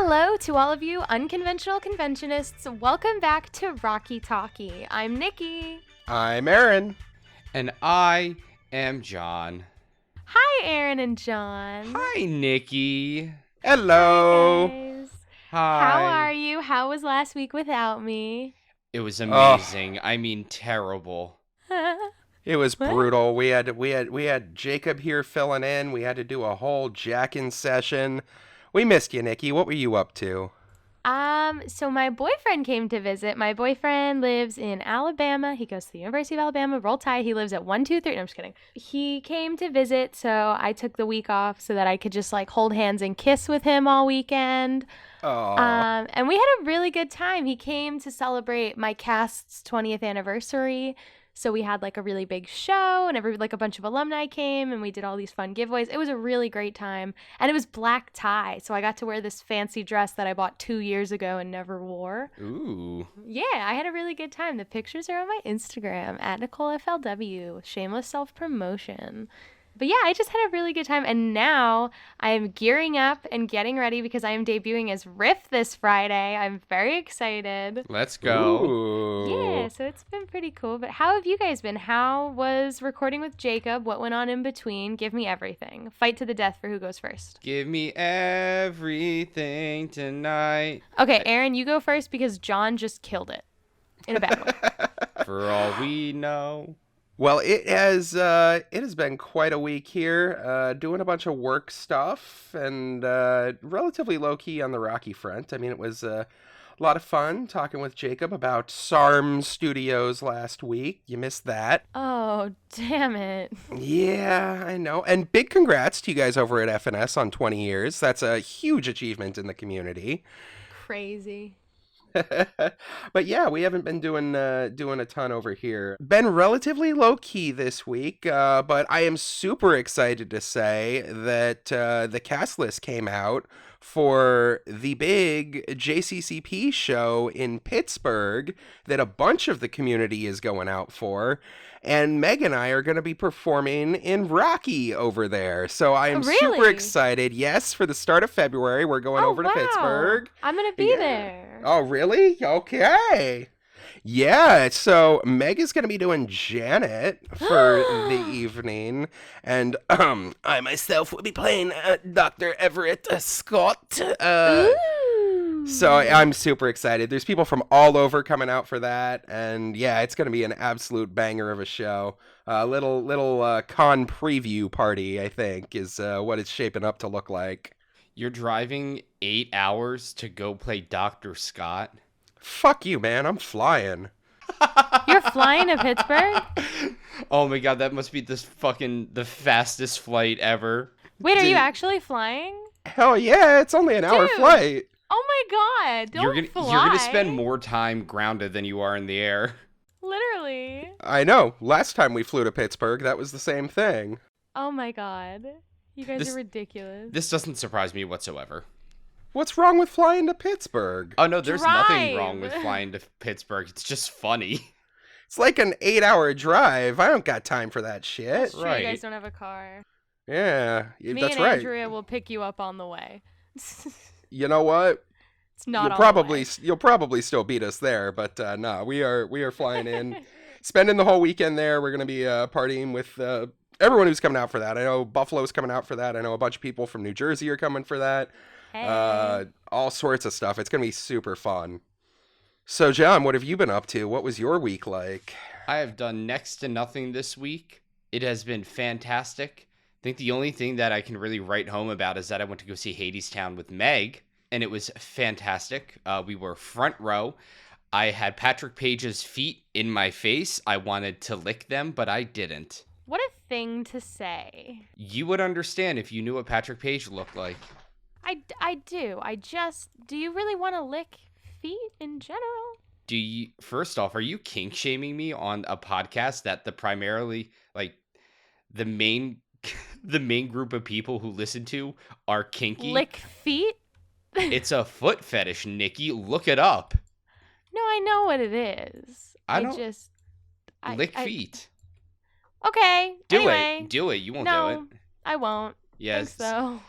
Hello to all of you unconventional conventionists. Welcome back to Rocky Talkie. I'm Nikki. I'm Aaron. And I am John. Hi, Aaron and John. Hi, Nikki. Hello. Hi, guys. Hi. How are you? How was last week without me? It was amazing. I mean, terrible. It was What? brutal. We had Jacob here filling in. We had to do a whole jack-in session. We missed you, Nikki. What were you up to? So my boyfriend came to visit. My boyfriend lives in Alabama. He goes to the University of Alabama. Roll Tide. He lives at 123. No, I'm just kidding. He came to visit, so I took the week off so that I could just like hold hands and kiss with him all weekend. Oh, And we had a really good time. He came to celebrate my cast's 20th anniversary. So we had like a really big show and a bunch of alumni came and we did all these fun giveaways. It was a really great time. And it was black tie. So I got to wear this fancy dress that I bought 2 years ago and never wore. Ooh. Yeah, I had a really good time. The pictures are on my Instagram at NicoleFLW. Shameless self-promotion. But yeah, I just had a really good time. And now I am gearing up and getting ready because I am debuting as Riff this Friday. I'm very excited. Let's go. Ooh. Yeah, so it's been pretty cool. But how have you guys been? How was recording with Jacob? What went on in between? Give me everything. Fight to the death for who goes first. Give me everything tonight. Okay, Aaron, you go first because John just killed it in a bad way. For all we know. Well, it has been quite a week here, doing a bunch of work stuff and relatively low key on the Rocky front. I mean, it was a lot of fun talking with Jacob about SARM Studios last week. You missed that. Oh, damn it. Yeah, I know. And big congrats to you guys over at FNS on 20 years. That's a huge achievement in the community. Crazy. But yeah, we haven't been doing a ton over here. Been relatively low key this week, but I am super excited to say that the cast list came out for the big JCCP show in Pittsburgh that a bunch of the community is going out for. And Meg and I are going to be performing in Rocky over there. So I am super Really? excited. Yes, for the start of February, we're going over to Pittsburgh. I'm going to be Yeah. there. Oh, really? Okay. Yeah, so Meg is going to be doing Janet for the evening, and I myself will be playing Dr. Everett Scott. Ooh. So I'm super excited. There's people from all over coming out for that, and yeah, it's going to be an absolute banger of a show. Little con preview party, I think, is what it's shaping up to look like. You're driving 8 hours to go play Dr. Scott? Fuck you, man. I'm flying. You're flying to Pittsburgh? Oh my god, that must be the fastest flight ever. Wait, are you actually flying? Hell yeah, it's only an hour Dude. flight. Oh my god, don't You're fly. gonna spend more time grounded than you are in the air. Literally. I know. Last time we flew to Pittsburgh, that was the same thing. Oh my god. You guys are ridiculous. This doesn't surprise me whatsoever. What's wrong with flying to Pittsburgh? Oh no, there's nothing Drive. wrong with flying to Pittsburgh. It's just funny. It's like an 8-hour drive. I don't got time for that shit. That's true, right. you guys don't have a car. Yeah, Me that's and right. Andrea will pick you up on the way. You know what? It's not You'll on probably the way. you'll probably still beat us there, but no, we are flying in, spending the whole weekend there. We're gonna be partying with everyone who's coming out for that. I know Buffalo's coming out for that. I know a bunch of people from New Jersey are coming for that. Hey. All sorts of stuff. It's gonna be super fun. So, John, what have you been up to? What was your week like? I have done next to nothing this week. It has been fantastic. I think the only thing that I can really write home about is that I went to go see Hadestown with Meg, and it was fantastic. We were front row. I had Patrick Page's feet in my face. I wanted to lick them, but I didn't. What a thing to say. You would understand if you knew what Patrick Page looked like. I do. Do you really want to lick feet in general? First off, are you kink shaming me on a podcast that the main group of people who listen to are kinky? Lick feet? It's a foot fetish, Nikki. Look it up. No, I know what it is. Lick feet. Okay. Do anyway, it. Do it. You won't no, do it. I won't. Yes. Thanks, though.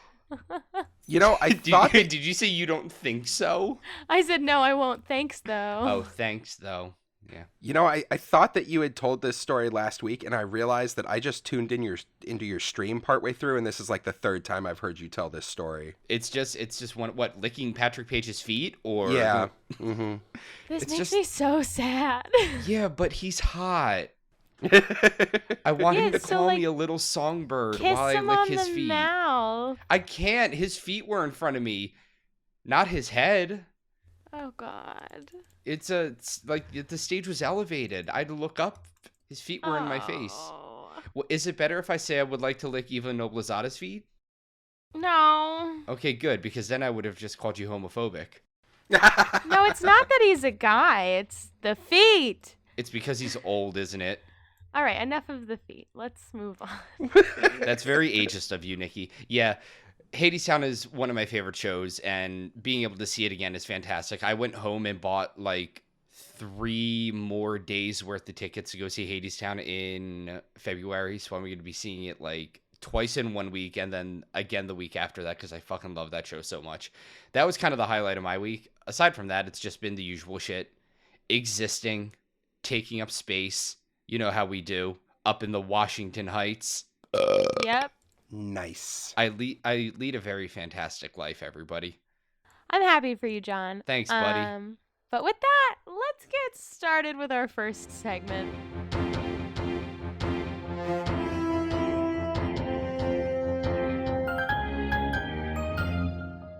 You know, I thought Did you say you don't think so? I said, no, I won't. Thanks, though. Oh, thanks, though. Yeah. You know, I thought that you had told this story last week, and I realized that I just tuned into your stream partway through, and this is like the third time I've heard you tell this story. It's just what, licking Patrick Page's feet, or Yeah. Mm-hmm. This makes me so sad. Yeah, but he's hot. I want him to call me a little songbird while I lick his feet. Mouth. I can't. His feet were in front of me, not his head. Oh God. It's like the stage was elevated. I had to look up. His feet were in my face. Well, is it better if I say I would like to lick Eva Noblezada's feet? No. Okay, good, because then I would have just called you homophobic. No, it's not that he's a guy. It's the feet. It's because he's old, isn't it? All right, enough of the feet. Let's move on. That's very ageist of you, Nikki. Yeah, Hadestown is one of my favorite shows, and being able to see it again is fantastic. I went home and bought like 3 more days worth of tickets to go see Hadestown in February, so I'm going to be seeing it like twice in 1 week and then again the week after that because I fucking love that show so much. That was kind of the highlight of my week. Aside from that, it's just been the usual shit. Existing, taking up space, you know how we do, up in the Washington Heights. Yep. Nice. I lead a very fantastic life, everybody. I'm happy for you, John. Thanks, buddy. But with that, let's get started with our first segment.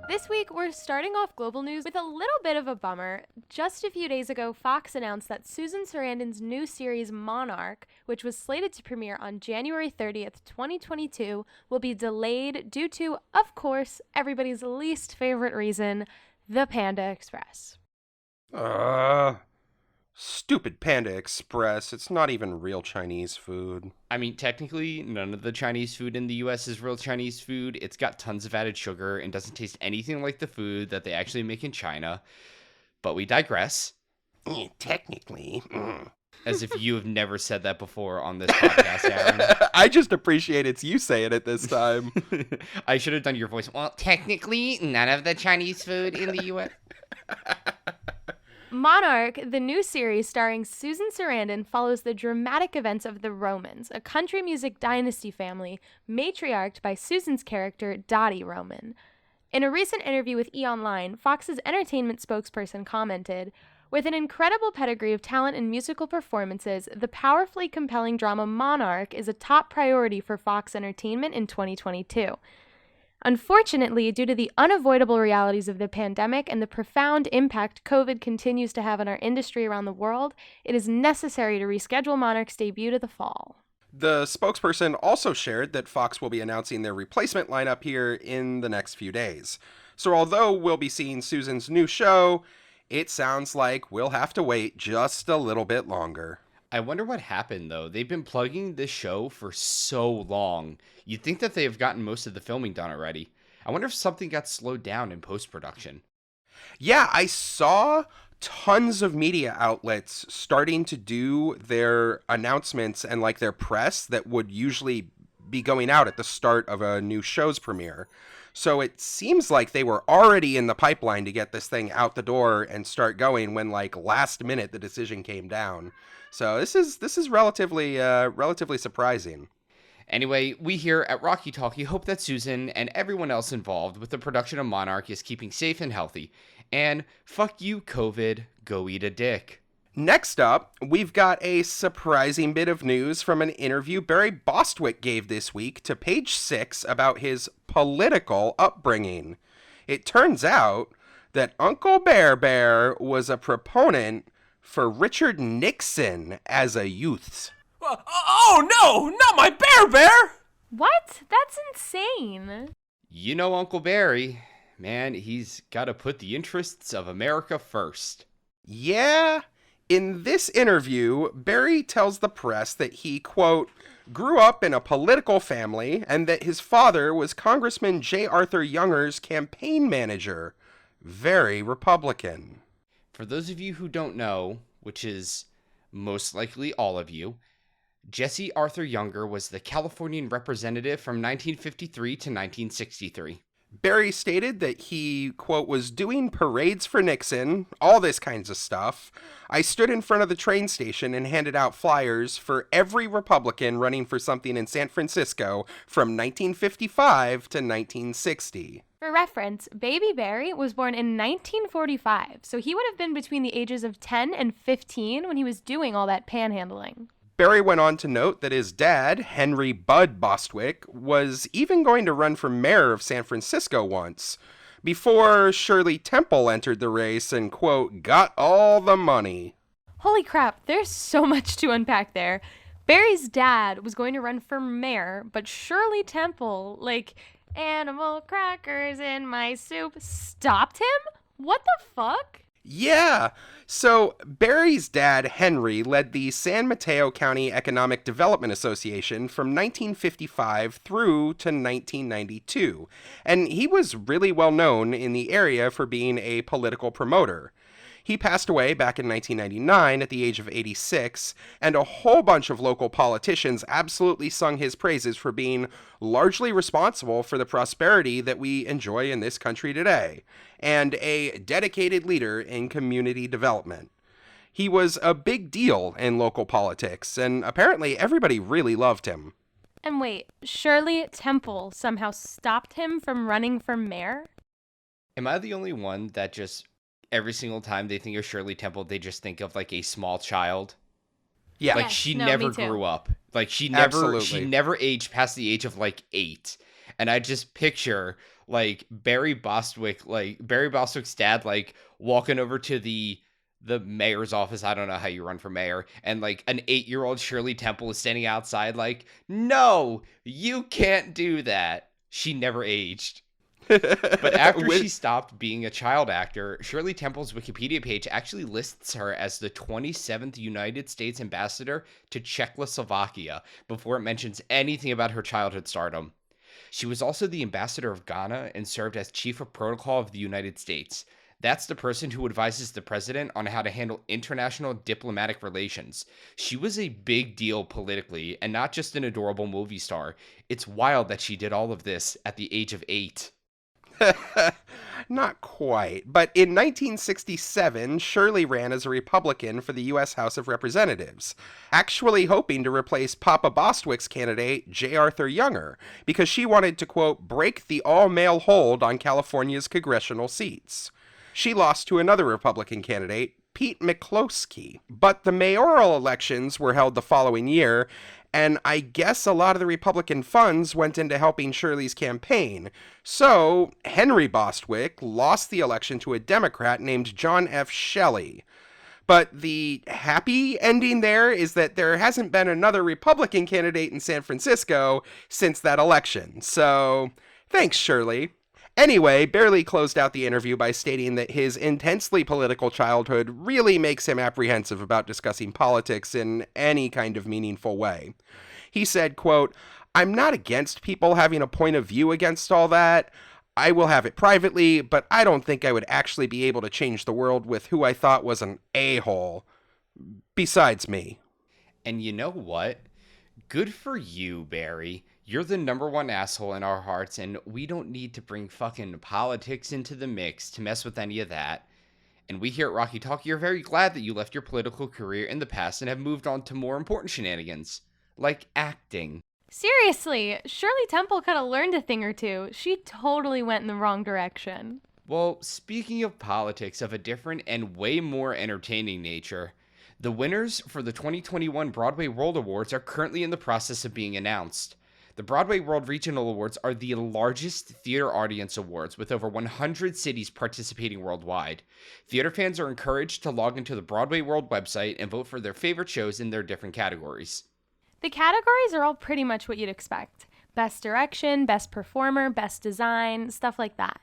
This week, we're starting off global news with a little bit of a bummer. Just a few days ago, Fox announced that Susan Sarandon's new series Monarch, which was slated to premiere on January 30th, 2022, will be delayed due to, of course, everybody's least favorite reason, the Panda Express. Stupid Panda Express. It's not even real Chinese food. I mean, technically, none of the Chinese food in the U.S. is real Chinese food. It's got tons of added sugar and doesn't taste anything like the food that they actually make in China. But we digress. Technically. As if you have never said that before on this podcast, Aaron. I just appreciate it's you saying it this time. I should have done your voice. Well, technically, none of the Chinese food in the U.S. Monarch, the new series starring Susan Sarandon, follows the dramatic events of the Romans, a country music dynasty family matriarched by Susan's character, Dottie Roman. In a recent interview with E! Online, Fox's entertainment spokesperson commented, "With an incredible pedigree of talent and musical performances, the powerfully compelling drama Monarch is a top priority for Fox Entertainment in 2022. Unfortunately, due to the unavoidable realities of the pandemic and the profound impact COVID continues to have on our industry around the world, it is necessary to reschedule Monarch's debut to the fall." The spokesperson also shared that Fox will be announcing their replacement lineup here in the next few days. So although we'll be seeing Susan's new show, it sounds like we'll have to wait just a little bit longer. I wonder what happened, though. They've been plugging this show for so long. You'd think that they have gotten most of the filming done already. I wonder if something got slowed down in post-production. Yeah, I saw tons of media outlets starting to do their announcements and like their press that would usually be going out at the start of a new show's premiere. So it seems like they were already in the pipeline to get this thing out the door and start going when like last minute the decision came down. So this is relatively surprising. Anyway, we here at Rocky Talkie hope that Susan and everyone else involved with the production of Monarch is keeping safe and healthy. And fuck you, COVID, go eat a dick. Next up, we've got a surprising bit of news from an interview Barry Bostwick gave this week to Page 6 about his political upbringing. It turns out that Uncle Bear was a proponent for Richard Nixon as a youth. Oh no, not my Bear! What? That's insane. You know Uncle Barry, man, he's got to put the interests of America first. Yeah. In this interview, Barry tells the press that he, quote, grew up in a political family and that his father was Congressman J. Arthur Younger's campaign manager. Very Republican. For those of you who don't know, which is most likely all of you, Jesse Arthur Younger was the Californian representative from 1953 to 1963. Barry stated that he, quote, was doing parades for Nixon, all this kinds of stuff. I stood in front of the train station and handed out flyers for every Republican running for something in San Francisco from 1955 to 1960. For reference, Baby Barry was born in 1945, so he would have been between the ages of 10 and 15 when he was doing all that panhandling. Barry went on to note that his dad, Henry Bud Bostwick, was even going to run for mayor of San Francisco once, before Shirley Temple entered the race and, quote, got all the money. Holy crap, there's so much to unpack there. Barry's dad was going to run for mayor, but Shirley Temple, like, animal crackers in my soup, stopped him? What the fuck? Yeah, so Barry's dad, Henry, led the San Mateo County Economic Development Association from 1955 through to 1992, and he was really well known in the area for being a political promoter. He passed away back in 1999 at the age of 86, and a whole bunch of local politicians absolutely sung his praises for being largely responsible for the prosperity that we enjoy in this country today, and a dedicated leader in community development. He was a big deal in local politics, and apparently everybody really loved him. And wait, Shirley Temple somehow stopped him from running for mayor? Am I the only one that just every single time they think of Shirley Temple, they just think of like a small child? Yeah. Like Yes, she no, never me too. grew up. Like she Absolutely. never aged past the age of like 8. And I just picture like Barry Bostwick's dad like walking over to the mayor's office. I don't know how you run for mayor. And like an 8-year-old Shirley Temple is standing outside like, "No, you can't do that." She never aged. But after she stopped being a child actor, Shirley Temple's Wikipedia page actually lists her as the 27th United States ambassador to Czechoslovakia before it mentions anything about her childhood stardom. She was also the ambassador of Ghana and served as chief of protocol of the United States. That's the person who advises the president on how to handle international diplomatic relations. She was a big deal politically and not just an adorable movie star. It's wild that she did all of this at the age of 8. Not quite, but in 1967, Shirley ran as a Republican for the U.S. House of Representatives, actually hoping to replace Papa Bostwick's candidate, J. Arthur Younger, because she wanted to, quote, break the all-male hold on California's congressional seats. She lost to another Republican candidate, Pete McCloskey, but the mayoral elections were held the following year, and I guess a lot of the Republican funds went into helping Shirley's campaign. So, Henry Bostwick lost the election to a Democrat named John F. Shelley. But the happy ending there is that there hasn't been another Republican candidate in San Francisco since that election. So, thanks, Shirley. Anyway, Barely closed out the interview by stating that his intensely political childhood really makes him apprehensive about discussing politics in any kind of meaningful way. He said, quote, I'm not against people having a point of view against all that. I will have it privately, but I don't think I would actually be able to change the world with who I thought was an a-hole. Besides me. And you know what? Good for you, Barry. You're the number one asshole in our hearts, and we don't need to bring fucking politics into the mix to mess with any of that. And we here at Rocky Talkie are very glad that you left your political career in the past and have moved on to more important shenanigans, like acting. Seriously, Shirley Temple could have learned a thing or two. She totally went in the wrong direction. Well, speaking of politics of a different and way more entertaining nature, the winners for the 2021 Broadway World Awards are currently in the process of being announced. The Broadway World Regional Awards are the largest theater audience awards, with over 100 cities participating worldwide. Theater fans are encouraged to log into the Broadway World website and vote for their favorite shows in their different categories. The categories are all pretty much what you'd expect. Best direction, best performer, best design, stuff like that.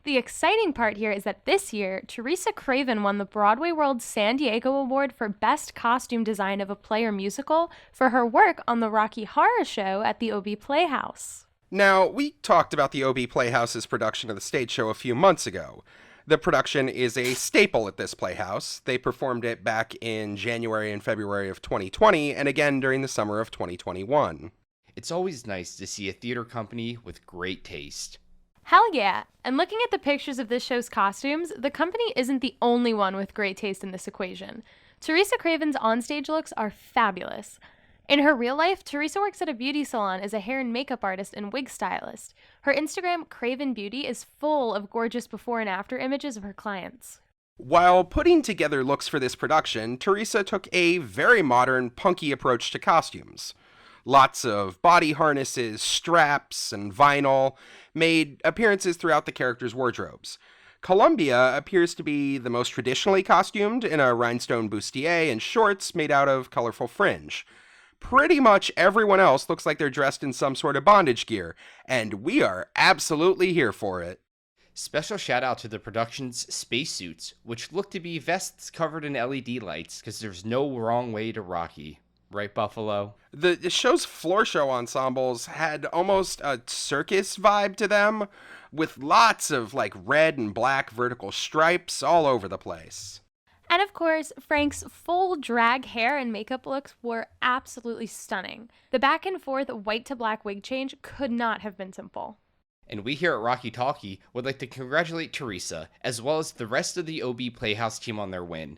The exciting part here is that this year, Teresa Craven won the Broadway World San Diego Award for Best Costume Design of a Play or Musical for her work on the Rocky Horror Show at the OB Playhouse. Now, we talked about the OB Playhouse's production of the stage show a few months ago. The production is a staple at this playhouse. They performed it back in January and February of 2020, and again during the summer of 2021. It's always nice to see a theater company with great taste. Hell yeah! And looking at the pictures of this show's costumes, the company isn't the only one with great taste in this equation. Teresa Craven's onstage looks are fabulous. In her real life, Teresa works at a beauty salon as a hair and makeup artist and wig stylist. Her Instagram, Craven Beauty, is full of gorgeous before and after images of her clients. While putting together looks for this production, Teresa took a very modern, punky approach to costumes. Lots of body harnesses, straps, and vinyl made appearances throughout the characters' wardrobes. Columbia appears to be the most traditionally costumed in a rhinestone bustier and shorts made out of colorful fringe. Pretty much everyone else looks like they're dressed in some sort of bondage gear, and we are absolutely here for it. Special shout out to the production's spacesuits, which look to be vests covered in LED lights, because there's no wrong way to Rocky. Right, Buffalo? The show's floor show ensembles had almost a circus vibe to them, with lots of red and black vertical stripes all over the place. And of course, Frank's full drag hair and makeup looks were absolutely stunning. The back and forth white to black wig change could not have been simple. And we here at Rocky Talkie would like to congratulate Teresa, as well as the rest of the OB Playhouse team on their win.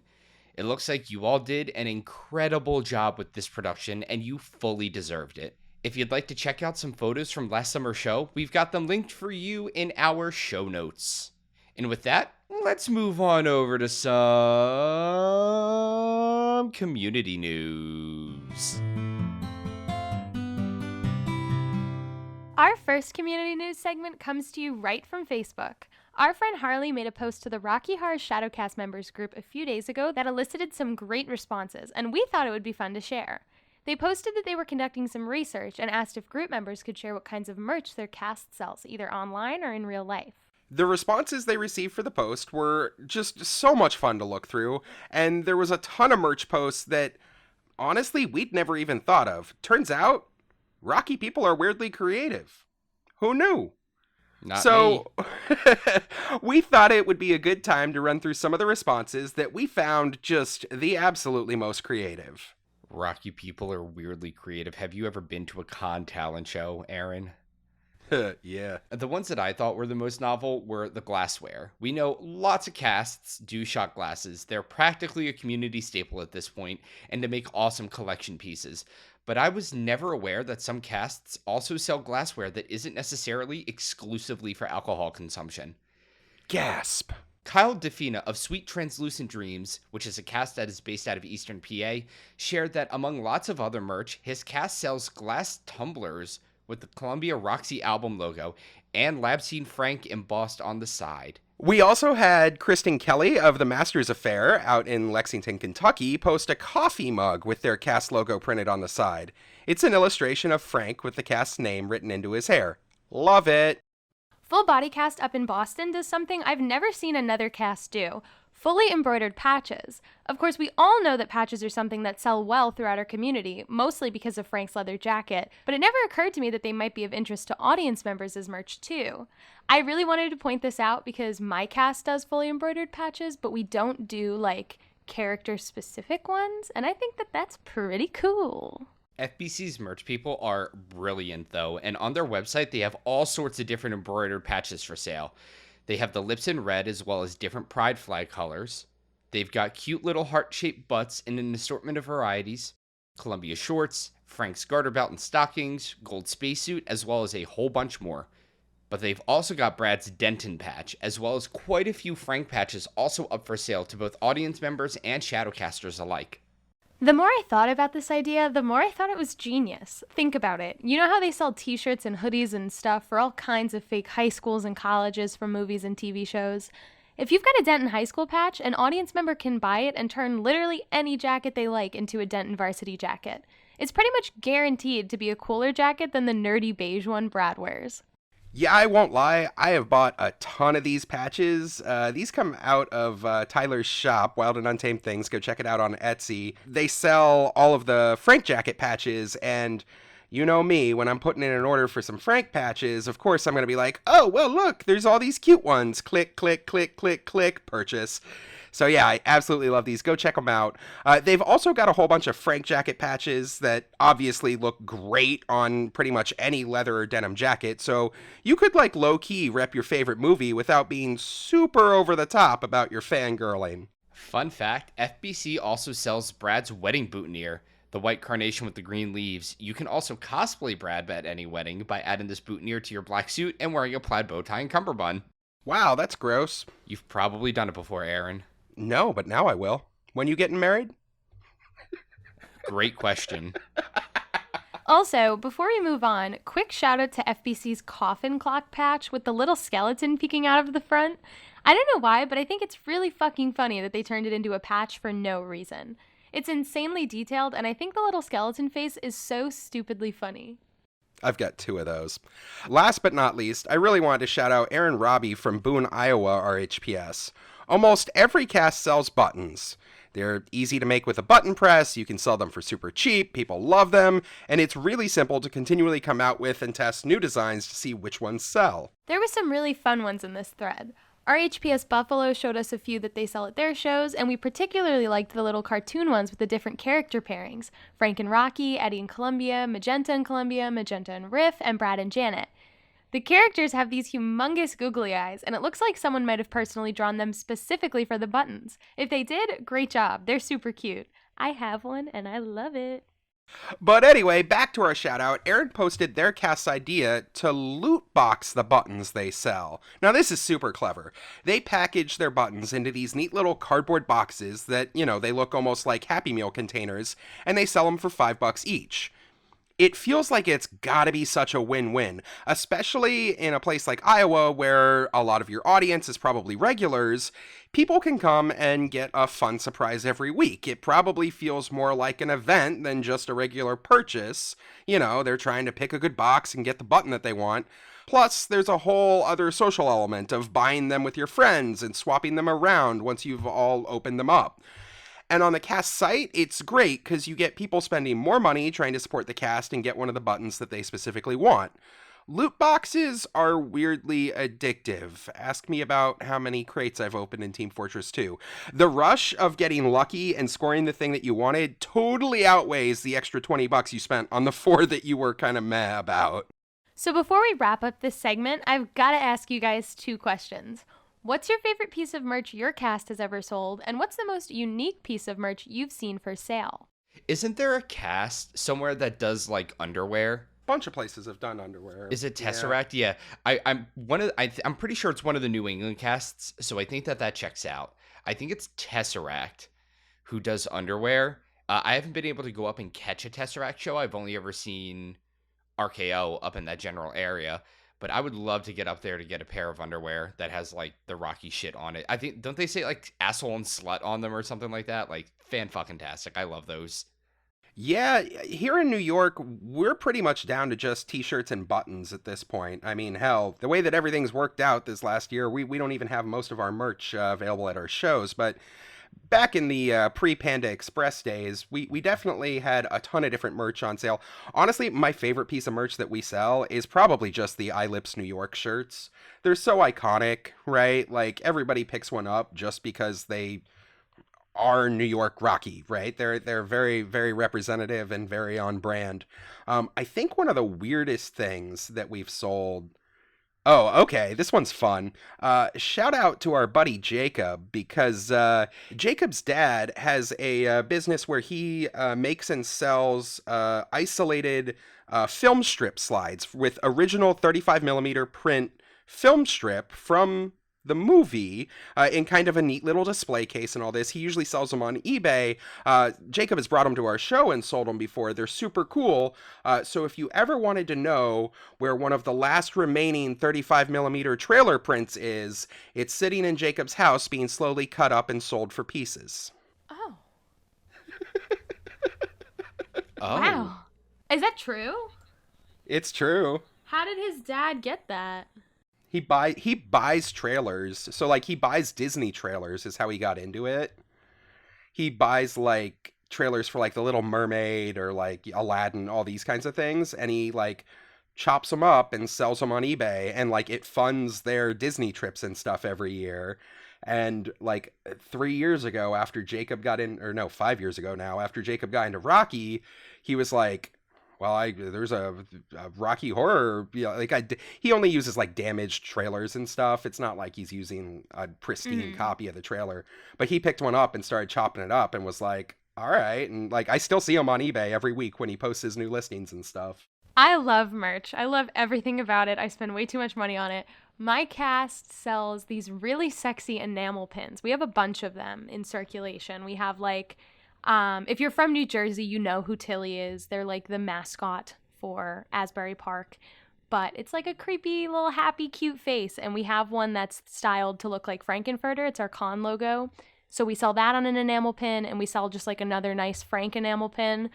It looks like you all did an incredible job with this production, and you fully deserved it. If you'd like to check out some photos from last summer's show, we've got them linked for you in our show notes. And with that, let's move on over to some community news. Our first community news segment comes to you right from Facebook. Our friend Harley made a post to the Rocky Horror Shadowcast members group a few days ago that elicited some great responses, and we thought it would be fun to share. They posted that they were conducting some research and asked if group members could share what kinds of merch their cast sells, either online or in real life. The responses they received for the post were just so much fun to look through, and there was a ton of merch posts that, honestly, we'd never even thought of. Turns out, Rocky people are weirdly creative. Who knew? Not me. We thought it would be a good time to run through some of the responses that we found just the absolutely most creative. Rocky people are weirdly creative. Have you ever been to a con talent show, Aaron? Yeah. The ones that I thought were the most novel were the glassware. We know lots of casts do shot glasses. They're practically a community staple at this point, and to make awesome collection pieces. But I was never aware that some casts also sell glassware that isn't necessarily exclusively for alcohol consumption. Gasp. Kyle Defina of Sweet Translucent Dreams, which is a cast that is based out of Eastern PA, shared that among lots of other merch, his cast sells glass tumblers with the Columbia Roxy album logo and Lab Scene Frank embossed on the side. We also had Kristen Kelly of the Masters Affair out in Lexington, Kentucky, post a coffee mug with their cast logo printed on the side. It's an illustration of Frank with the cast's name written into his hair. Love it. Full Body Cast up in Boston does something I've never seen another cast do. Fully embroidered patches. Of course, we all know that patches are something that sell well throughout our community, mostly because of Frank's leather jacket, but it never occurred to me that they might be of interest to audience members as merch too. I really wanted to point this out because my cast does fully embroidered patches, but we don't do character-specific ones, and I think that that's pretty cool. FBC's merch people are brilliant though, and on their website they have all sorts of different embroidered patches for sale. They have the lips in red as well as different pride flag colors. They've got cute little heart-shaped butts in an assortment of varieties, Columbia shorts, Frank's garter belt and stockings, gold spacesuit, as well as a whole bunch more. But they've also got Brad's Denton patch, as well as quite a few Frank patches also up for sale to both audience members and Shadowcasters alike. The more I thought about this idea, the more I thought it was genius. Think about it. You know how they sell t-shirts and hoodies and stuff for all kinds of fake high schools and colleges from movies and TV shows? If you've got a Denton High School patch, an audience member can buy it and turn literally any jacket they like into a Denton varsity jacket. It's pretty much guaranteed to be a cooler jacket than the nerdy beige one Brad wears. Yeah, I won't lie. I have bought a ton of these patches. These come out of Tyler's shop, Wild and Untamed Things. Go check it out on Etsy. They sell all of the Frank jacket patches, and You know me, when I'm putting in an order for some Frank patches, of course I'm going to be like, oh, well, look, there's all these cute ones. Click, click, click, click, click, purchase. So yeah, I absolutely love these. Go check them out. They've also got a whole bunch of Frank jacket patches that obviously look great on pretty much any leather or denim jacket. So you could like low-key rep your favorite movie without being super over the top about your fangirling. Fun fact, FBC also sells Brad's wedding boutonniere, the white carnation with the green leaves. You can also cosplay Brad at any wedding by adding this boutonniere to your black suit and wearing a plaid bow tie and cummerbund. Wow, that's gross. You've probably done it before, Aaron. No, but now I will. When you getting married? Great question. Also, before we move on, quick shout out to FBC's coffin clock patch with the little skeleton peeking out of the front. I don't know why, but I think it's really fucking funny that they turned it into a patch for no reason. It's insanely detailed, and I think the little skeleton face is so stupidly funny. I've got 2 of those. Last but not least, I really wanted to shout out Aaron Robbie from Boone, Iowa, RHPS. Almost every cast sells buttons. They're easy to make with a button press, you can sell them for super cheap, people love them, and it's really simple to continually come out with and test new designs to see which ones sell. There were some really fun ones in this thread. RHPS Buffalo showed us a few that they sell at their shows, and we particularly liked the little cartoon ones with the different character pairings. Frank and Rocky, Eddie and Columbia, Magenta and Columbia, Magenta and Riff, and Brad and Janet. The characters have these humongous googly eyes, and it looks like someone might have personally drawn them specifically for the buttons. If they did, great job. They're super cute. I have one, and I love it. But anyway, back to our shout out. Aaron posted their cast's idea to loot box the buttons they sell. Now this is super clever. They package their buttons into these neat little cardboard boxes that, they look almost like Happy Meal containers, and they sell them for $5 each. It feels like it's gotta be such a win-win, especially in a place like Iowa where a lot of your audience is probably regulars. People can come and get a fun surprise every week. It probably feels more like an event than just a regular purchase. They're trying to pick a good box and get the button that they want. Plus, there's a whole other social element of buying them with your friends and swapping them around once you've all opened them up. And on the cast site, it's great because you get people spending more money trying to support the cast and get one of the buttons that they specifically want. Loot boxes are weirdly addictive. Ask me about how many crates I've opened in Team Fortress 2. The rush of getting lucky and scoring the thing that you wanted totally outweighs the extra $20 you spent on the 4 that you were kind of meh about. So before we wrap up this segment, I've got to ask you guys 2 questions. What's your favorite piece of merch your cast has ever sold, and what's the most unique piece of merch you've seen for sale? Isn't there a cast somewhere that does like underwear? Bunch of places have done underwear. Is it Tesseract? Yeah. I'm pretty sure it's one of the New England casts, so I think that checks out. I think it's Tesseract who does underwear. I haven't been able to go up and catch a Tesseract show. I've only ever seen RKO up in that general area. But I would love to get up there to get a pair of underwear that has like the Rocky shit on it. I think, don't they say like asshole and slut on them or something like that? Like fan-fucking-tastic. I love those. Yeah, here in New York, we're pretty much down to just t-shirts and buttons at this point. I mean, hell, the way that everything's worked out this last year, we don't even have most of our merch available at our shows, but back in the pre-Panda Express days, we definitely had a ton of different merch on sale. Honestly, my favorite piece of merch that we sell is probably just the I Lips New York shirts. They're so iconic, right? Like, everybody picks one up just because they are New York Rocky, right? They're very, very representative and very on brand. I think one of the weirdest things that we've sold... Oh, okay. This one's fun. Shout out to our buddy Jacob, because Jacob's dad has a business where he makes and sells isolated film strip slides with original 35mm print film strip from the movie in kind of a neat little display case and all this. He usually sells them on eBay. Jacob has brought them to our show and sold them before. They're super cool. So if you ever wanted to know where one of the last remaining 35mm trailer prints is, it's sitting in Jacob's house being slowly cut up and sold for pieces. Oh. Oh. Wow. Is that true? It's true. How did his dad get that? He buys trailers. So like he buys Disney trailers is how he got into it. He buys like trailers for like The Little Mermaid or like Aladdin, all these kinds of things, and he like chops them up and sells them on eBay, and like it funds their Disney trips and stuff every year. And like 3 years ago, after Jacob got in, or no, 5 years ago now, after Jacob got into Rocky, he was like, well, there's a Rocky horror, he only uses like damaged trailers and stuff. It's not like he's using a pristine copy of the trailer, but he picked one up and started chopping it up and was like, all right. And like, I still see him on eBay every week when he posts his new listings and stuff. I love merch. I love everything about it. I spend way too much money on it. My cast sells these really sexy enamel pins. We have a bunch of them in circulation. We have like, if you're from New Jersey, you know who Tilly is. They're like the mascot for Asbury Park. But it's like a creepy little happy cute face. And we have one that's styled to look like Frankenfurter. It's our con logo. So we sell that on an enamel pin, and we sell just like another nice Frank enamel pin.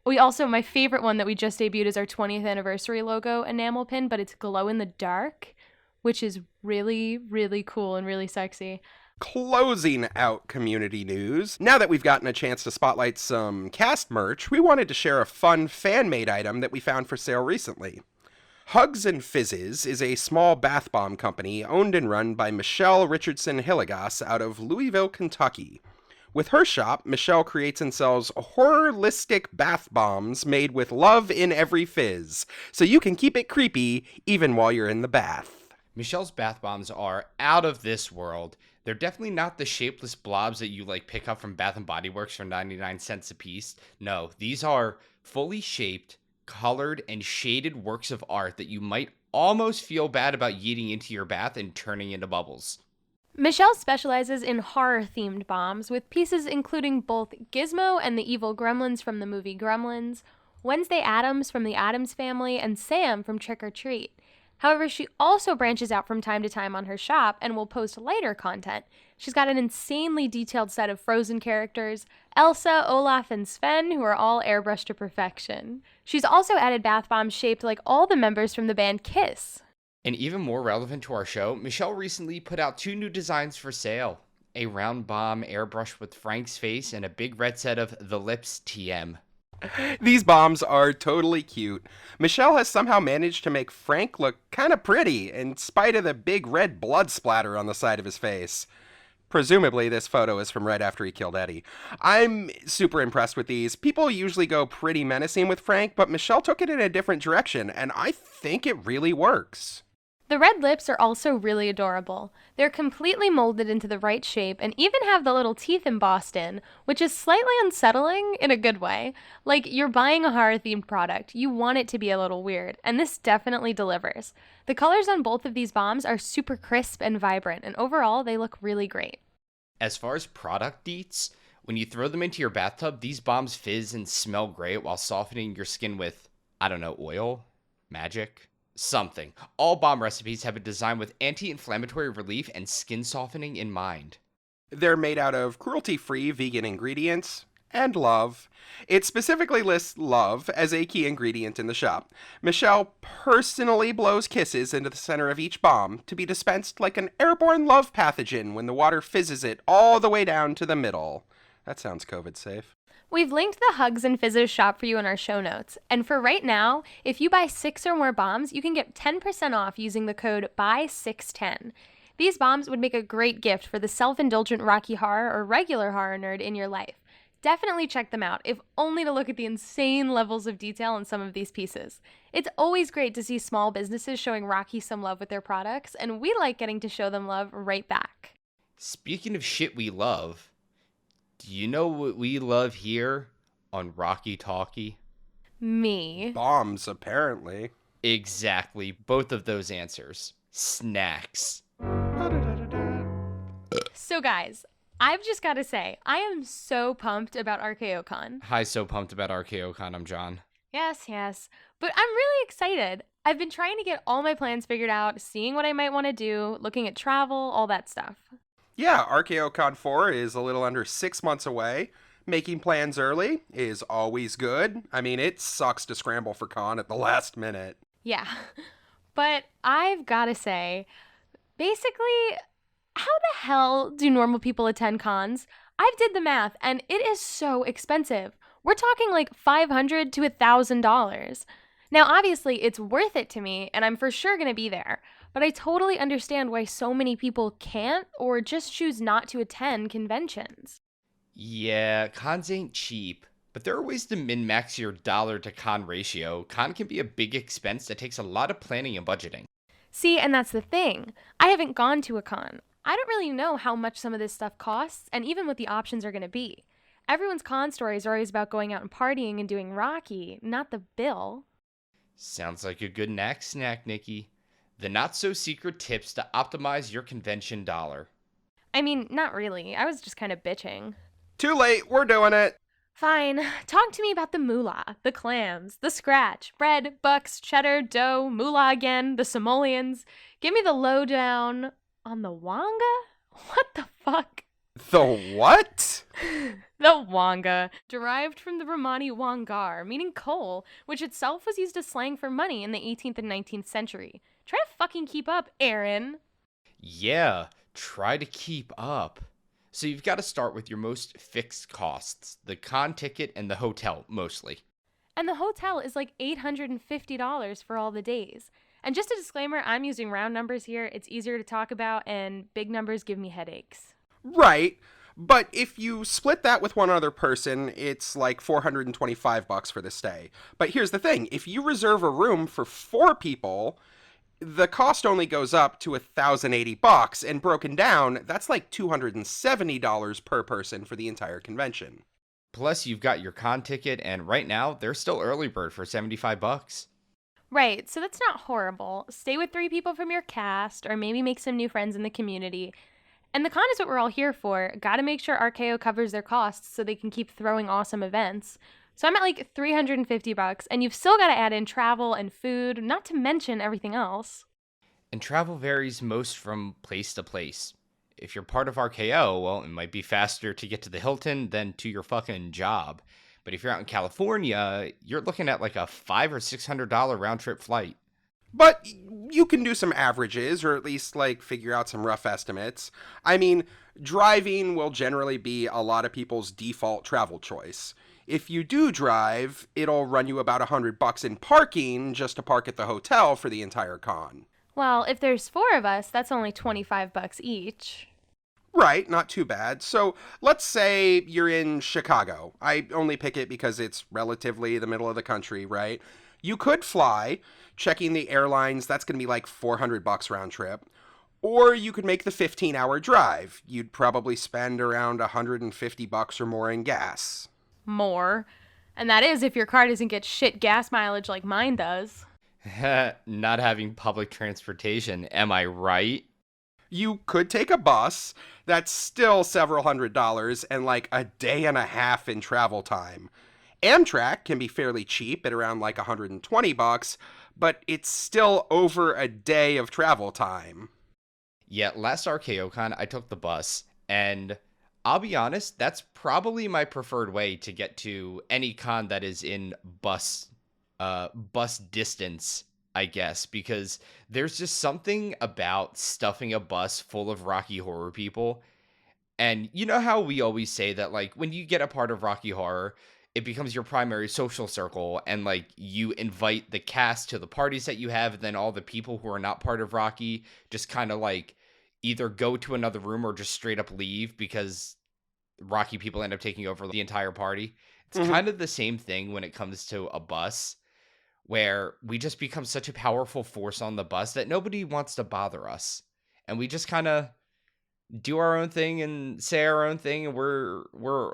We also, my favorite one that we just debuted is our 20th anniversary logo enamel pin, but it's glow in the dark, which is really, really cool and really sexy. Closing out community news, now that we've gotten a chance to spotlight some cast merch, we wanted to share a fun fan-made item that we found for sale recently. Hugs and Fizzes is a small bath bomb company owned and run by Michelle Richardson Hillegas out of Louisville, Kentucky. With her shop, Michelle creates and sells horroristic bath bombs made with love in every fizz, so you can keep it creepy even while you're in the bath. Michelle's bath bombs are out of this world. They're definitely not the shapeless blobs that you like pick up from Bath & Body Works for 99 cents a piece. No, these are fully shaped, colored, and shaded works of art that you might almost feel bad about yeeting into your bath and turning into bubbles. Michelle specializes in horror-themed bombs, with pieces including both Gizmo and the evil gremlins from the movie Gremlins, Wednesday Addams from the Addams Family, and Sam from Trick or Treat. However, she also branches out from time to time on her shop and will post lighter content. She's got an insanely detailed set of Frozen characters, Elsa, Olaf, and Sven, who are all airbrushed to perfection. She's also added bath bombs shaped like all the members from the band Kiss. And even more relevant to our show, Michelle recently put out 2 new designs for sale. A round bomb airbrushed with Frank's face and a big red set of The Lips TM. These bombs are totally cute. Michelle has somehow managed to make Frank look kind of pretty in spite of the big red blood splatter on the side of his face. Presumably, this photo is from right after he killed Eddie. I'm super impressed with these. People usually go pretty menacing with Frank, but Michelle took it in a different direction, and I think it really works. The red lips are also really adorable. They're completely molded into the right shape and even have the little teeth embossed in, which is slightly unsettling in a good way. Like, you're buying a horror-themed product. You want it to be a little weird, and this definitely delivers. The colors on both of these bombs are super crisp and vibrant, and overall, they look really great. As far as product deets, when you throw them into your bathtub, these bombs fizz and smell great while softening your skin with, I don't know, oil? Magic? Something. All bomb recipes have a design with anti-inflammatory relief and skin softening in mind. They're made out of cruelty-free vegan ingredients and love. It specifically lists love as a key ingredient in the shop. Michelle personally blows kisses into the center of each bomb to be dispensed like an airborne love pathogen when the water fizzes it all the way down to the middle. That sounds COVID safe. We've linked the Hugs and Fizzes shop for you in our show notes. And for right now, if you buy 6 or more bombs, you can get 10% off using the code BUY610. These bombs would make a great gift for the self-indulgent Rocky Horror or regular horror nerd in your life. Definitely check them out, if only to look at the insane levels of detail in some of these pieces. It's always great to see small businesses showing Rocky some love with their products, and we like getting to show them love right back. Speaking of shit we love, do you know what we love here on Rocky Talkie? Me. Bombs, apparently. Exactly. Both of those answers. Snacks. So guys, I've just got to say, I am so pumped about RKOCon. Hi, so pumped about RKOCon. I'm John. Yes. But I'm really excited. I've been trying to get all my plans figured out, seeing what I might want to do, looking at travel, all that stuff. Yeah, RKOCon 4 is a little under 6 months away. Making plans early is always good. I mean, it sucks to scramble for con at the last minute. Yeah. But I've got to say, basically, how the hell do normal people attend cons? I did the math, and it is so expensive. We're talking like $500 to $1,000. Now, obviously, it's worth it to me, and I'm for sure going to be there. But I totally understand why so many people can't or just choose not to attend conventions. Yeah, cons ain't cheap, but there are ways to min-max your dollar to con ratio. Con can be a big expense that takes a lot of planning and budgeting. See, and that's the thing. I haven't gone to a con. I don't really know how much some of this stuff costs, and even what the options are going to be. Everyone's con stories are always about going out and partying and doing Rocky, not the bill. Sounds like a good knack snack, Nikki. The not-so-secret tips to optimize your convention dollar. I mean, not really. I was just kind of bitching. Too late, we're doing it. Fine. Talk to me about the moolah, the clams, the scratch, bread, bucks, cheddar, dough, moolah again, the simoleons. Give me the lowdown on the wonga? What the fuck? The what? The wonga, derived from the Romani wangar, meaning coal, which itself was used as slang for money in the 18th and 19th century. Try to fucking keep up, Aaron. Yeah, try to keep up. So you've got to start with your most fixed costs, the con ticket and the hotel, mostly. And the hotel is like $850 for all the days. And just a disclaimer, I'm using round numbers here. It's easier to talk about, and big numbers give me headaches. Right. But if you split that with one other person, it's like $425 for the stay. But here's the thing. If you reserve a room for 4 people, the cost only goes up to $1,080, and broken down, that's like $270 per person for the entire convention. Plus, you've got your con ticket, and right now, there's still early bird for $75. Right, so that's not horrible. Stay with 3 people from your cast, or maybe make some new friends in the community. And the con is what we're all here for. Gotta make sure RKO covers their costs so they can keep throwing awesome events. So I'm at like $350, and you've still got to add in travel and food, not to mention everything else. And travel varies most from place to place. If you're part of RKO, well, it might be faster to get to the Hilton than to your fucking job. But if you're out in California, you're looking at like a $500 or $600 round trip flight. But you can do some averages, or at least like figure out some rough estimates. I mean, driving will generally be a lot of people's default travel choice. If you do drive, it'll run you about $100 in parking just to park at the hotel for the entire con. Well, if there's 4 of us, that's only $25 each. Right, not too bad. So let's say you're in Chicago. I only pick it because it's relatively the middle of the country, right? You could fly. Checking the airlines, that's going to be like $400 round trip. Or you could make the 15-hour drive. You'd probably spend around $150 or more in gas. More. And that is if your car doesn't get shit gas mileage like mine does. Not having public transportation, am I right? You could take a bus. That's still several $100s and like a day and a half in travel time. Amtrak can be fairly cheap at around like $120, but it's still over a day of travel time. Yeah, last RKOCon, I took the bus, and I'll be honest, that's probably my preferred way to get to any con that is in bus distance, I guess, because there's just something about stuffing a bus full of Rocky Horror people. And you know how we always say that, like, when you get a part of Rocky Horror, it becomes your primary social circle, and like you invite the cast to the parties that you have, and then all the people who are not part of Rocky just kind of like either go to another room or just straight up leave because Rocky people end up taking over the entire party. It's kind of the same thing when it comes to a bus, where we just become such a powerful force on the bus that nobody wants to bother us, and we just kind of do our own thing and say our own thing, and we're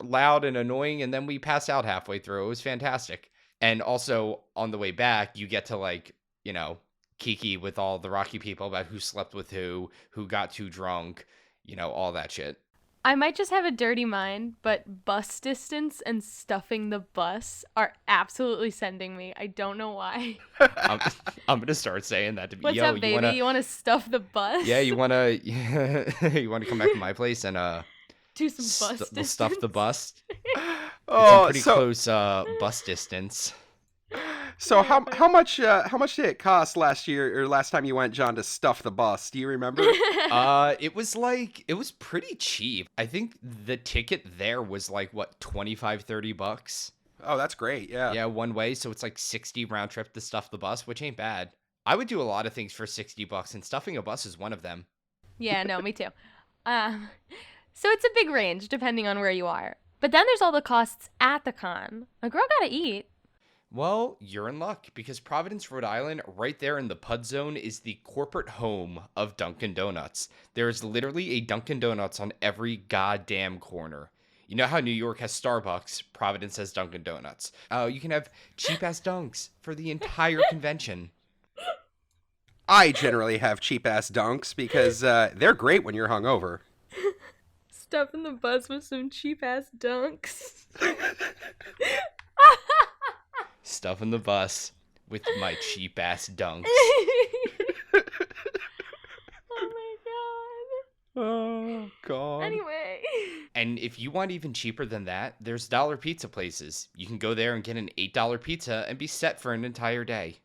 loud and annoying, and then we pass out halfway through. It was fantastic. And also on the way back, you get to like, you know, kiki with all the Rocky people about who slept with who got too drunk, you know, all that shit. I might just have a dirty mind, but bus distance and stuffing the bus are absolutely sending me. I don't know why. I'm gonna start saying that to me. What's Yo, up, baby? You want to stuff the bus? Yeah, you wanna you wanna come back to my place and do some bus distance? Stuff the bus. Oh, It's a pretty close bus distance. So how much did it cost last year or last time you went, John, to stuff the bus? Do you remember? It was pretty cheap. I think the ticket there was like what, 25-30 bucks. Oh, that's great. Yeah. Yeah, one way, so it's like 60 round trip to stuff the bus, which ain't bad. I would do a lot of things for 60 bucks, and stuffing a bus is one of them. Yeah, no, me too. So it's a big range depending on where you are. But then there's all the costs at the con. A girl gotta eat. Well, you're in luck, because Providence, Rhode Island, right there in the Pud Zone, is the corporate home of Dunkin' Donuts. There is literally a Dunkin' Donuts on every goddamn corner. You know how New York has Starbucks, Providence has Dunkin' Donuts. You can have cheap-ass dunks for the entire convention. I generally have cheap-ass dunks because they're great when you're hungover. Stuffing the bus with some cheap-ass dunks. Stuffing the bus with my cheap-ass dunks. Oh my god. Oh, God. Anyway. And if you want even cheaper than that, there's dollar pizza places. You can go there and get an $8 pizza and be set for an entire day.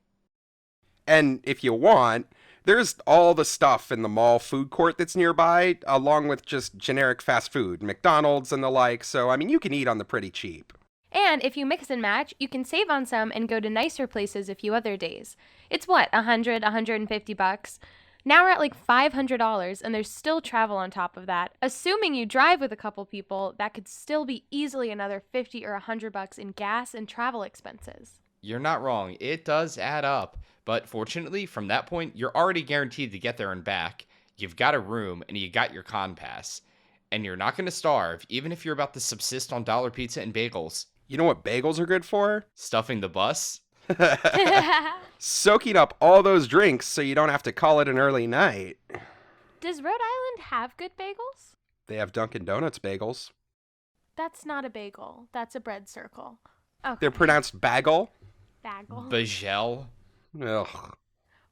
And if you want, there's all the stuff in the mall food court that's nearby, along with just generic fast food, McDonald's and the like, so, I mean, you can eat on the pretty cheap. And if you mix and match, you can save on some and go to nicer places a few other days. It's what, $150? Now we're at like $500, and there's still travel on top of that. Assuming you drive with a couple people, that could still be easily another $50 or $100 in gas and travel expenses. You're not wrong. It does add up. But fortunately, from that point, you're already guaranteed to get there and back. You've got a room, and you got your con pass. And you're not going to starve, even if you're about to subsist on dollar pizza and bagels. You know what bagels are good for? Stuffing the bus? Soaking up all those drinks so you don't have to call it an early night. Does Rhode Island have good bagels? They have Dunkin' Donuts bagels. That's not a bagel. That's a bread circle. Okay. They're pronounced bagel. Bagel. Bagel? Ugh.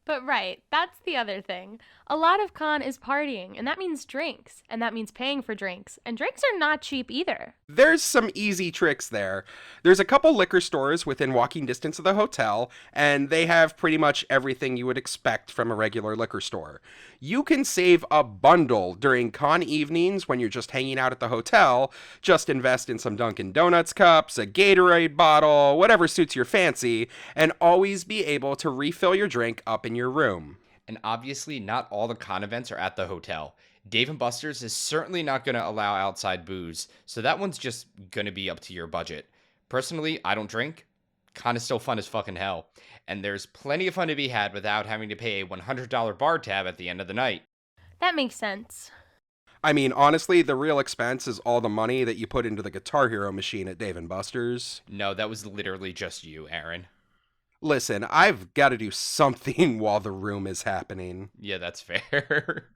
But right, that's the other thing. A lot of con is partying, and that means drinks, and that means paying for drinks, and drinks are not cheap either. There's some easy tricks there. There's a couple liquor stores within walking distance of the hotel, and they have pretty much everything you would expect from a regular liquor store. You can save a bundle during con evenings when you're just hanging out at the hotel. Just invest in some Dunkin' Donuts cups, a Gatorade bottle, whatever suits your fancy, and always be able to refill your drink up in your room. And obviously, not all the con events are at the hotel. Dave & Buster's is certainly not going to allow outside booze, so that one's just going to be up to your budget. Personally, I don't drink. Con is still fun as fucking hell. And there's plenty of fun to be had without having to pay a $100 bar tab at the end of the night. That makes sense. I mean, honestly, the real expense is all the money that you put into the Guitar Hero machine at Dave & Buster's. No, that was literally just you, Aaron. Listen, I've got to do something while the room is happening. Yeah, that's fair.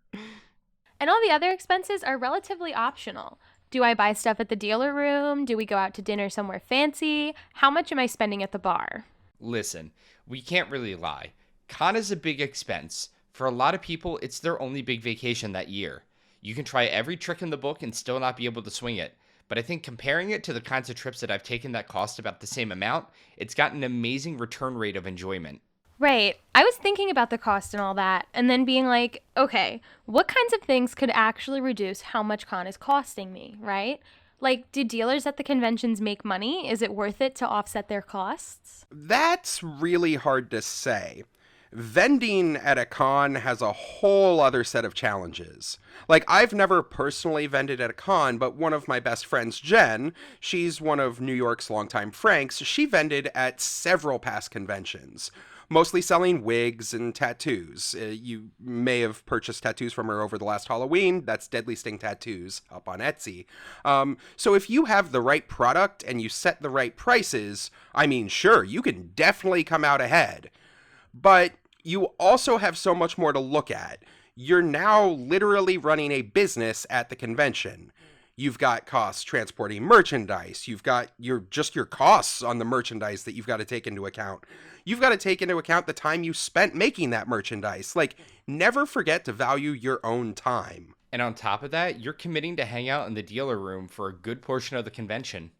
And all the other expenses are relatively optional. Do I buy stuff at the dealer room? Do we go out to dinner somewhere fancy? How much am I spending at the bar? Listen, we can't really lie. Con is a big expense. For a lot of people, it's their only big vacation that year. You can try every trick in the book and still not be able to swing it. But I think comparing it to the kinds of trips that I've taken that cost about the same amount, it's got an amazing return rate of enjoyment. Right. I was thinking about the cost and all that, and then being like, okay, what kinds of things could actually reduce how much con is costing me, right? Like, do dealers at the conventions make money? Is it worth it to offset their costs? That's really hard to say. Vending at a con has a whole other set of challenges. Like, I've never personally vended at a con, but one of my best friends, Jen, she's one of New York's longtime Franks, she vended at several past conventions, mostly selling wigs and tattoos. You may have purchased tattoos from her over the last Halloween. That's Deadly Sting Tattoos up on Etsy. So if you have the right product and you set the right prices, I mean, sure, you can definitely come out ahead. But you also have so much more to look at. You're now literally running a business at the convention. You've got costs transporting merchandise. You've got your costs on the merchandise that you've got to take into account. You've got to take into account the time you spent making that merchandise. Like, never forget to value your own time. And on top of that, you're committing to hang out in the dealer room for a good portion of the convention.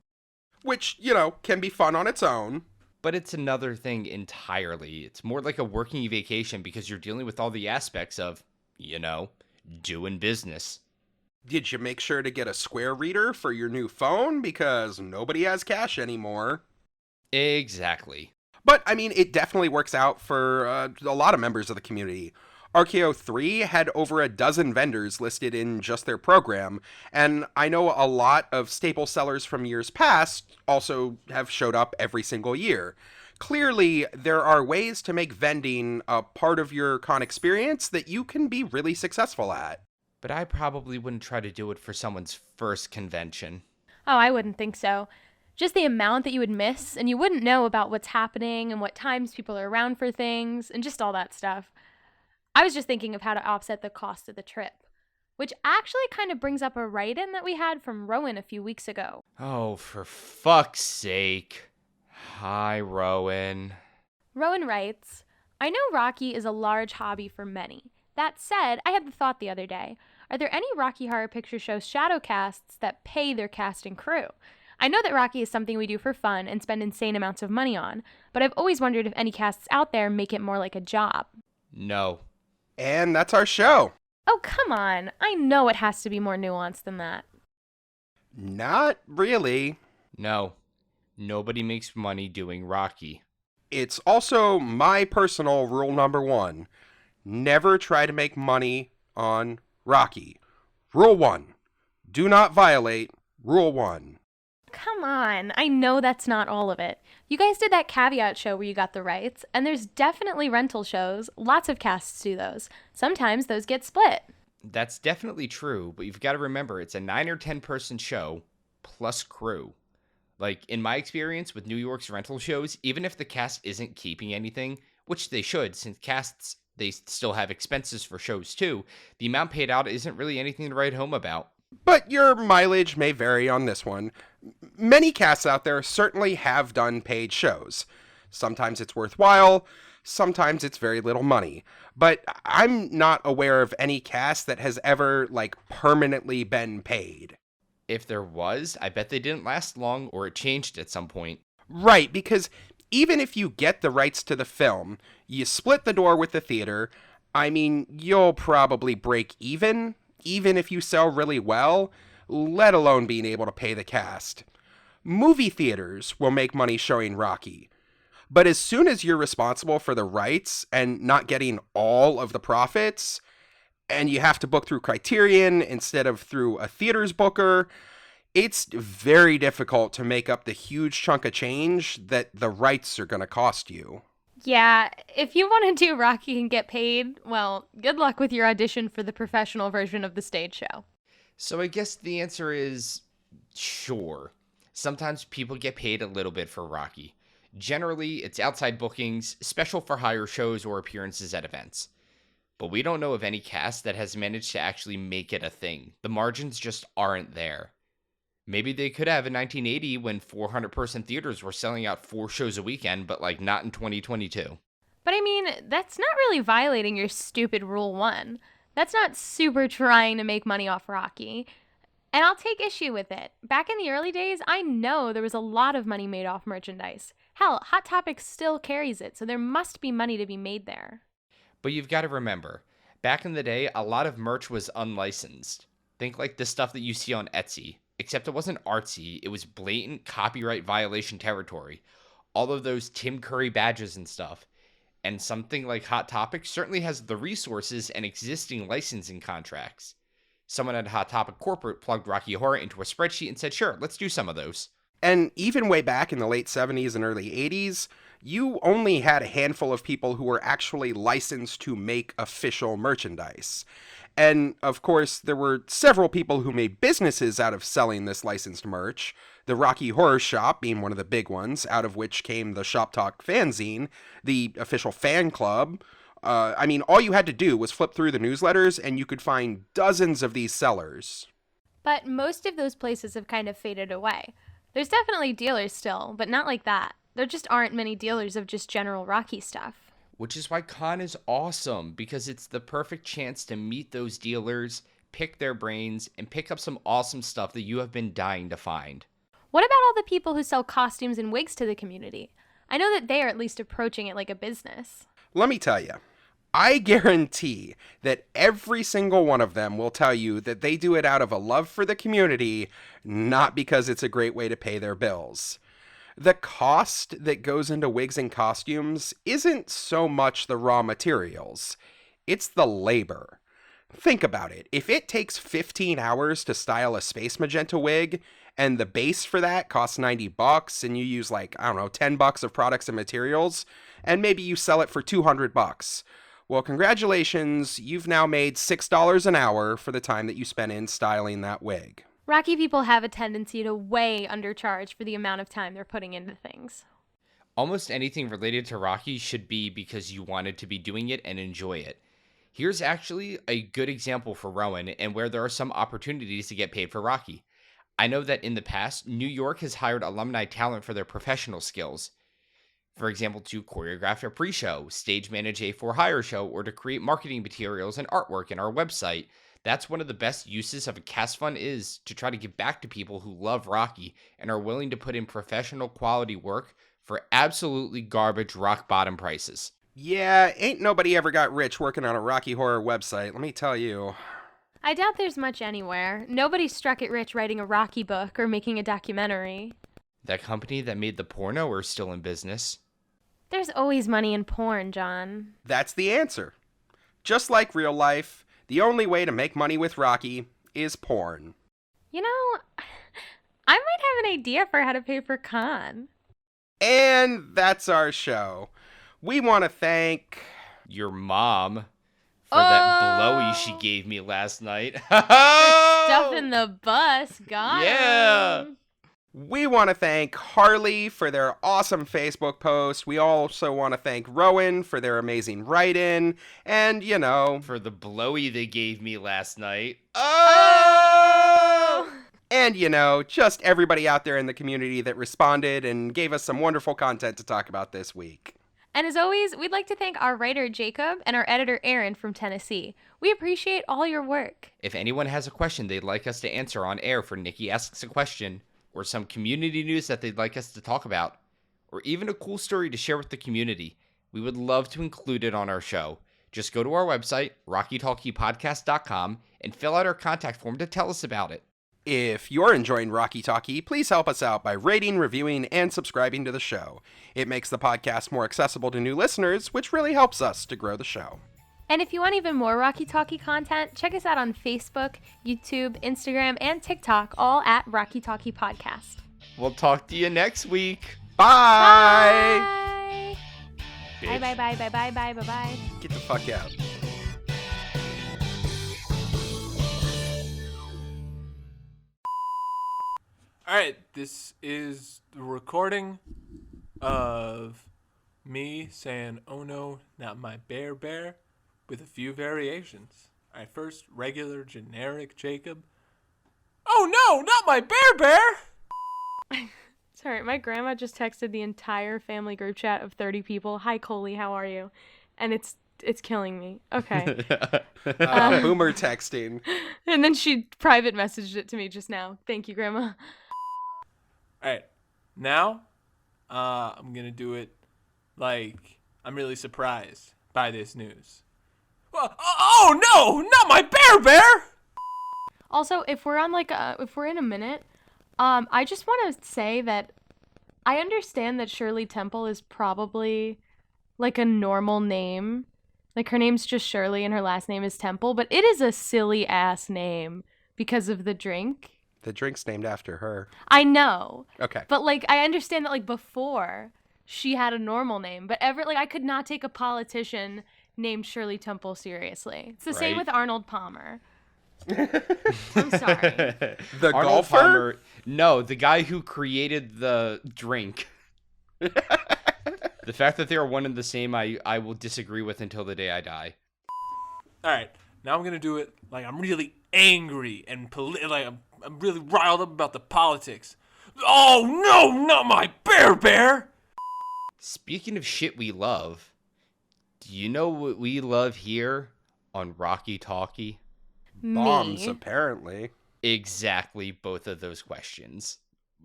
Which, can be fun on its own. But it's another thing entirely. It's more like a working vacation because you're dealing with all the aspects of, doing business. Did you make sure to get a square reader for your new phone? Because nobody has cash anymore. Exactly. But, I mean, it definitely works out for a lot of members of the community. RKO3 had over a dozen vendors listed in just their program, and I know a lot of staple sellers from years past also have showed up every single year. Clearly, there are ways to make vending a part of your con experience that you can be really successful at. But I probably wouldn't try to do it for someone's first convention. Oh, I wouldn't think so. Just the amount that you would miss, and you wouldn't know about what's happening and what times people are around for things, and just all that stuff. I was just thinking of how to offset the cost of the trip, which actually kind of brings up a write-in that we had from Rowan a few weeks ago. Oh, for fuck's sake. Hi, Rowan. Rowan writes, I know Rocky is a large hobby for many. That said, I had the thought the other day, are there any Rocky Horror Picture Show shadowcasts that pay their cast and crew? I know that Rocky is something we do for fun and spend insane amounts of money on, but I've always wondered if any casts out there make it more like a job. No. And that's our show. Oh, come on. I know it has to be more nuanced than that. Not really. No. Nobody makes money doing Rocky. It's also my personal rule number 1. Never try to make money on Rocky. Rule 1. Do not violate Rule 1. Come on. I know that's not all of it. You guys did that caveat show where you got the rights, and there's definitely rental shows. Lots of casts do those. Sometimes those get split. That's definitely true, but you've got to remember it's a 9 or 10 person show plus crew. Like, in my experience with New York's rental shows, even if the cast isn't keeping anything, which they should, since casts, they still have expenses for shows too, the amount paid out isn't really anything to write home about. But your mileage may vary on this one. Many casts out there certainly have done paid shows. Sometimes it's worthwhile, sometimes it's very little money. But I'm not aware of any cast that has ever, permanently been paid. If there was, I bet they didn't last long or it changed at some point. Right, because even if you get the rights to the film, you split the door with the theater, I mean, you'll probably break even if you sell really well, let alone being able to pay the cast. Movie theaters will make money showing Rocky. But as soon as you're responsible for the rights and not getting all of the profits, and you have to book through Criterion instead of through a theater's booker, it's very difficult to make up the huge chunk of change that the rights are going to cost you. Yeah, if you want to do Rocky and get paid, well, good luck with your audition for the professional version of the stage show. So I guess the answer is sure. Sometimes people get paid a little bit for Rocky. Generally, it's outside bookings, special for hire shows, or appearances at events. But we don't know of any cast that has managed to actually make it a thing. The margins just aren't there. Maybe they could have in 1980 when 400-person theaters were selling out 4 shows a weekend, but not in 2022. But I mean, that's not really violating your stupid Rule 1. That's not super trying to make money off Rocky. And I'll take issue with it. Back in the early days, I know there was a lot of money made off merchandise. Hell, Hot Topic still carries it, so there must be money to be made there. But you've got to remember, back in the day, a lot of merch was unlicensed. Think like the stuff that you see on Etsy. Except it wasn't artsy, it was blatant copyright violation territory. All of those Tim Curry badges and stuff. And something like Hot Topic certainly has the resources and existing licensing contracts. Someone at Hot Topic Corporate plugged Rocky Horror into a spreadsheet and said, sure, let's do some of those. And even way back in the late 70s and early 80s, you only had a handful of people who were actually licensed to make official merchandise. And, of course, there were several people who made businesses out of selling this licensed merch, the Rocky Horror Shop being one of the big ones, out of which came the Shop Talk fanzine, the official fan club. All you had to do was flip through the newsletters and you could find dozens of these sellers. But most of those places have kind of faded away. There's definitely dealers still, but not like that. There just aren't many dealers of just general Rocky stuff. Which is why con is awesome, because it's the perfect chance to meet those dealers, pick their brains, and pick up some awesome stuff that you have been dying to find. What about all the people who sell costumes and wigs to the community? I know that they are at least approaching it like a business. Let me tell you, I guarantee that every single one of them will tell you that they do it out of a love for the community, not because it's a great way to pay their bills. The cost that goes into wigs and costumes isn't so much the raw materials, it's the labor. Think about it. If it takes 15 hours to style a space magenta wig, and the base for that costs $90, and you use $10 of products and materials, and maybe you sell it for $200. Well, congratulations, you've now made $6 an hour for the time that you spent in styling that wig. Rocky people have a tendency to way undercharge for the amount of time they're putting into things. Almost anything related to Rocky should be because you wanted to be doing it and enjoy it. Here's actually a good example for Rowan and where there are some opportunities to get paid for Rocky. I know that in the past, New York has hired alumni talent for their professional skills. For example, to choreograph a pre-show, stage manage a for-hire show, or to create marketing materials and artwork in our website. That's one of the best uses of a cast fund is to try to give back to people who love Rocky and are willing to put in professional quality work for absolutely garbage rock bottom prices. Yeah, ain't nobody ever got rich working on a Rocky Horror website, let me tell you. I doubt there's much anywhere. Nobody struck it rich writing a Rocky book or making a documentary. That company that made the porno are still in business. There's always money in porn, John. That's the answer. Just like real life, the only way to make money with Rocky is porn. You know, I might have an idea for how to pay for con. And that's our show. We want to thank Your mom for that blowy she gave me last night. Stuff in the bus, got Yeah. him. We want to thank Harley for their awesome Facebook post. We also want to thank Rowan for their amazing write-in. And, For the blowy they gave me last night. Oh! And, just everybody out there in the community that responded and gave us some wonderful content to talk about this week. And as always, we'd like to thank our writer, Jacob, and our editor, Aaron, from Tennessee. We appreciate all your work. If anyone has a question they'd like us to answer on air for Nikki Asks a Question, or some community news that they'd like us to talk about, or even a cool story to share with the community, we would love to include it on our show. Just go to our website, rockytalkiepodcast.com, and fill out our contact form to tell us about it. If you're enjoying Rocky Talkie, please help us out by rating, reviewing, and subscribing to the show. It makes the podcast more accessible to new listeners, which really helps us to grow the show. And if you want even more Rocky Talkie content, check us out on Facebook, YouTube, Instagram, and TikTok, all at Rocky Talkie Podcast. We'll talk to you next week. Bye! Bye. Bitch. Bye, bye, bye, bye, bye, bye, bye. Get the fuck out. All right, this is the recording of me saying, "Oh no, not my bear," with a few variations. All right, first, regular, generic Jacob. "Oh no, not my bear!" Sorry, my grandma just texted the entire family group chat of 30 people. Hi, Coley, how are you? And it's killing me. Okay. Boomer texting. And then she private messaged it to me just now. Thank you, Grandma. All right, now I'm gonna do it like I'm really surprised by this news. Oh no, not my bear! Also, if we're on if we're in a minute, I just want to say that I understand that Shirley Temple is probably like a normal name. Like her name's just Shirley and her last name is Temple, but it is a silly ass name because of the drink. The drink's named after her. I know. Okay. But I understand that before she had a normal name, but I could not take a politician named Shirley Temple seriously. It's the same Right. with Arnold Palmer. I'm sorry. The Arnold golfer? Palmer, no, the guy who created the drink. The fact that they are one and the same, I will disagree with until the day I die. All right, now I'm gonna do it like I'm really angry and I'm really riled up about the politics. Oh no, not my bear! Speaking of shit we love, do you know what we love here on Rocky Talkie? Bombs, Me. apparently. Exactly both of those questions.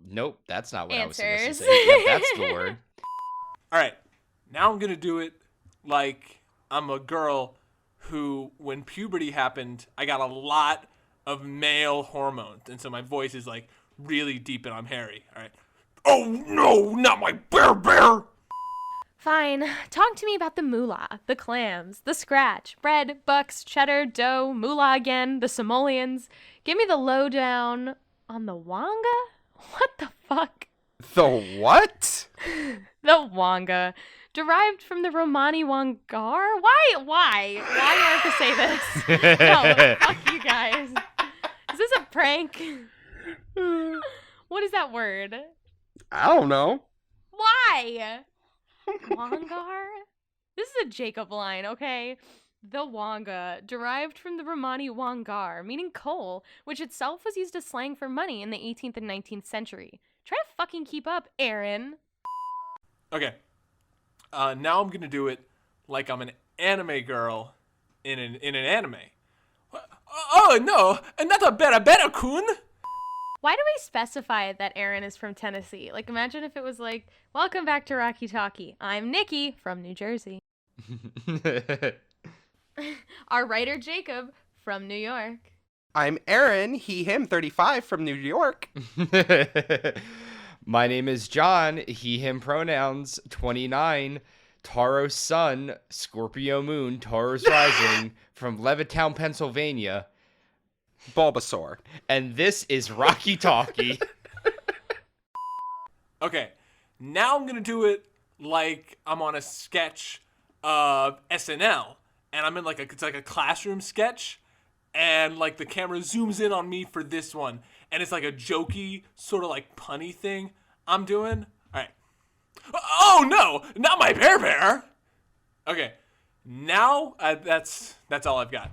Nope, that's not what I was supposed to Answers. say. Yep, that's the word. All right. Now I'm going to do it like I'm a girl who, when puberty happened, I got a lot of male hormones. And so my voice is like really deep and I'm hairy. All right. Oh, no, not my bear. Fine. Talk to me about the moolah, the clams, the scratch, bread, bucks, cheddar, dough, moolah again, the simoleons. Give me the lowdown on the wonga? What the fuck? The what? The wonga. Derived from the Romani Wongar? Why? Why do I have to say this? No, fuck you guys. Is this a prank? What is that word? I don't know. Why? Wongar? This is a Jacob line, okay? The wonga, derived from the Romani Wongar, meaning coal, which itself was used as slang for money in the 18th and 19th century. Try to fucking keep up, Aaron. Okay. Now I'm going to do it like I'm an anime girl in an anime. Oh, no, not a better-kun. Why do we specify that Aaron is from Tennessee? Like, imagine if it was like, welcome back to Rocky Talkie. I'm Nikki from New Jersey. Our writer Jacob from New York. I'm Aaron, he, him, 35 from New York. My name is John, he, him pronouns, 29, Taurus sun, Scorpio moon, Taurus rising, from Levittown, Pennsylvania. Bulbasaur. And this is Rocky Talkie. Okay, now I'm going to do it like I'm on a sketch of SNL. And I'm in it's like a classroom sketch. And like the camera zooms in on me for this one. And it's like a jokey, sort of like punny thing I'm doing. All right. Oh no, not my bear. Okay, now that's all I've got.